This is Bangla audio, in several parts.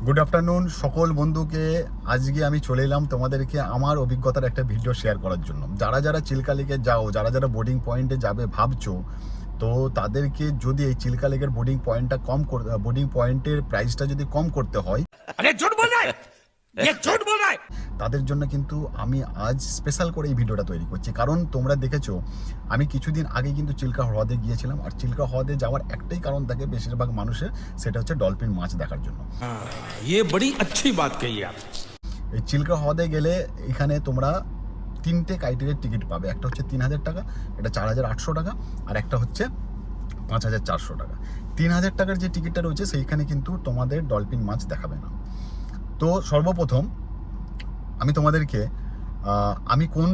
গুড আফটারনুন সকল বন্ধুকে। আজকে আমি চলে এলাম তোমাদেরকে আমার অভিজ্ঞতার একটা ভিডিও শেয়ার করার জন্য। যারা যারা চিল্কা লেকে যাও, যারা যারা বোর্ডিং পয়েন্টে যাবে ভাবছো, তো তাদেরকে যদি এই চিল্কা লেকের বোর্ডিং পয়েন্টের প্রাইসটা যদি কম করতে হয়, তাদের জন্য কিন্তু আমি আজ স্পেশাল করে এই ভিডিওটা তৈরি করছি। কারণ তোমরা দেখেছো আমি কিছুদিন আগে কিন্তু চিল্কা হ্রদে গিয়েছিলাম, আর চিল্কা হ্রদে যাওয়ার একটাই কারণ থাকে বেশিরভাগ মানুষের, সেটা হচ্ছে ডলফিন মাছ দেখার জন্য। ये बड़ी अच्छी बात कही आप। এই চিল্কা হ্রদে গেলে এখানে তোমরা তিনটে ক্রাইটেরিয়ার টিকিট পাবে। একটা হচ্ছে 3000 টাকা, একটা 4800 টাকা, আর একটা হচ্ছে 5400 টাকা। 3000 টাকার যে টিকিটটা রয়েছে সেইখানে কিন্তু তোমাদের ডলফিন মাছ দেখাবে না। তো সর্বপ্রথম আমি তোমাদেরকে আমি কোন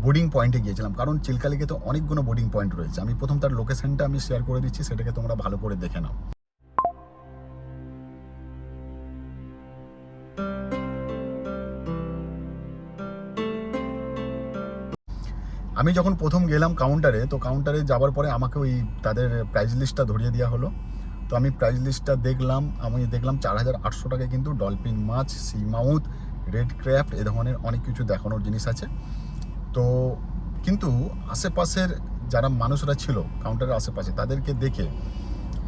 বোর্ডিং পয়েন্টে গিয়েছিলাম, কারণ চিল্কা লেকে তো অনেকগুলো বোর্ডিং পয়েন্ট রয়েছে। আমি প্রথম তার লোকেশনটা আমি শেয়ার করে দিচ্ছি, সেটাকে তোমরা ভালো করে দেখে নাও। আমি যখন প্রথম গেলাম কাউন্টারে, তো কাউন্টারে যাওয়ার পরে আমাকে ওই তাদের প্রাইস লিস্টটা ধরিয়ে দেওয়া হলো। তো আমি প্রাইস লিস্টটা দেখলাম, 4800 টাকায় কিন্তু ডলফিন মাছ, সি মাউথ, রেড ক্র্যাফট এ ধরনের অনেক কিছু দেখানোর জিনিস আছে। তো কিন্তু আশেপাশের যারা মানুষরা ছিল কাউন্টারের আশেপাশে, তাদেরকে দেখে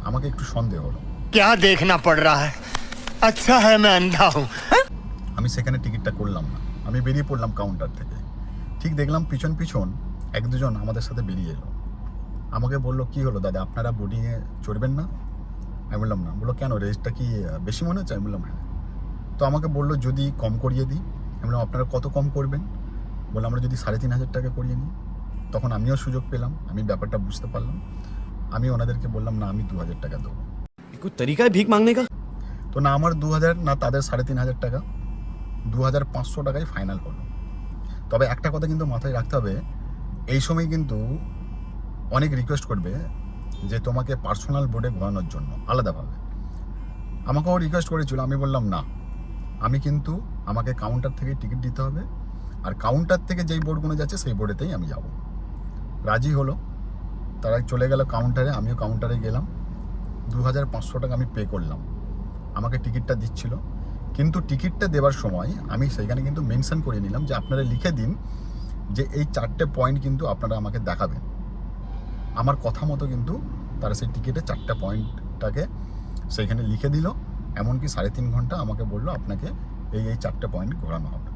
আমাকে একটু সন্দেহ হলো। क्या देखना पड़ रहा है? अच्छा है मैं अंधा हूँ। আমি সেখানে টিকিটটা করলাম না, আমি বেরিয়ে পড়লাম কাউন্টার থেকে। ঠিক দেখলাম পিছন পিছন এক দুজন আমাদের সাথে বেরিয়ে এলো। আমাকে বললো, কি হলো দাদা, আপনারা বোর্ডিংয়ে চড়বেন না? আমি বললাম না। বললো, কেন, রেটটা কি বেশি মনে হচ্ছে? আমি বললাম হ্যাঁ। তো আমাকে বললো যদি কম করিয়ে দিই। আমি বললাম আপনারা কত কম করবেন? বললাম আমরা যদি 3500 টাকা করিয়ে নিই। তখন আমিও সুযোগ পেলাম, আমি ব্যাপারটা বুঝতে পারলাম। আমি ওনাদেরকে বললাম না, আমি 2000 টাকা দেবো। कोई तरीका है भीख मांगने का? তো না আমার 2000, না তাদের 3500 টাকা, 2500 টাকাই ফাইনাল হলো। তবে একটা কথা কিন্তু মাথায় রাখতে হবে, এই সময় কিন্তু অনেক রিকোয়েস্ট করবে যে তোমাকে পার্সোনাল বোর্ডে ঘোরানোর জন্য আলাদাভাবে। আমাকেও রিকোয়েস্ট করেছিল, আমি বললাম না, আমি কিন্তু আমাকে কাউন্টার থেকে টিকিট দিতে হবে, আর কাউন্টার থেকে যেই বোর্ডগুলো যাচ্ছে সেই বোর্ডেতেই আমি যাব। রাজি হলো, তারা চলে গেল কাউন্টারে, আমিও কাউন্টারে গেলাম। 2500 টাকা আমি পে করলাম। আমাকে টিকিটটা দিচ্ছিল, কিন্তু টিকিটটা দেওয়ার সময় আমি সেইখানে কিন্তু মেনশন করে নিলাম যে আপনারা লিখে দিন যে এই 4টে পয়েন্ট কিন্তু আপনারা আমাকে দেখাবেন। আমার কথা মতো কিন্তু তারা সেই টিকিটে 4টে পয়েন্টটাকে সেইখানে লিখে দিল। এমনকি 3.5 ঘন্টা আমাকে বললো আপনাকে এই 4টে পয়েন্ট ঘোরানো হবে।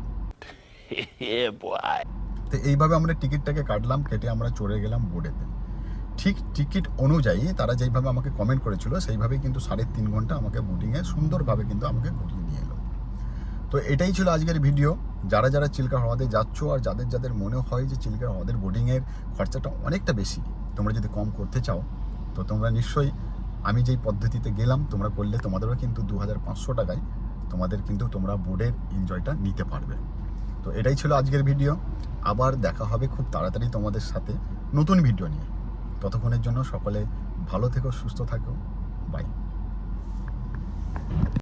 তো এইভাবে আমরা টিকিটটাকে কাটলাম, কেটে আমরা চড়ে গেলাম বোর্ডেতে। ঠিক টিকিট অনুযায়ী তারা যেইভাবে আমাকে কমেন্ট করেছিল সেইভাবেই কিন্তু 3.5 ঘন্টা আমাকে বোর্ডিংয়ে সুন্দরভাবে কিন্তু আমাকে ঘুরিয়ে নিয়ে এলো। তো এটাই ছিল আজকের ভিডিও। যারা যারা চিল্কা হ্রদে যাচ্ছ, আর যাদের যাদের মনে হয় যে চিল্কা হ্রদের বোর্ডিংয়ের খরচাটা অনেকটা বেশি, তোমরা যদি কম করতে চাও, তো তোমরা নিশ্চয়ই আমি যেই পদ্ধতিতে গেলাম তোমরা করলে তোমাদেরও কিন্তু 2500 টাকায় তোমাদের কিন্তু তোমরা বোর্ডের এনজয়টা নিতে পারবে। তো এটাই ছিল আজকের ভিডিও। আবার দেখা হবে খুব তাড়াতাড়ি তোমাদের সাথে নতুন ভিডিও নিয়ে। ততক্ষণের জন্য সকলে ভালো থেকো, সুস্থ থাকো, বাই।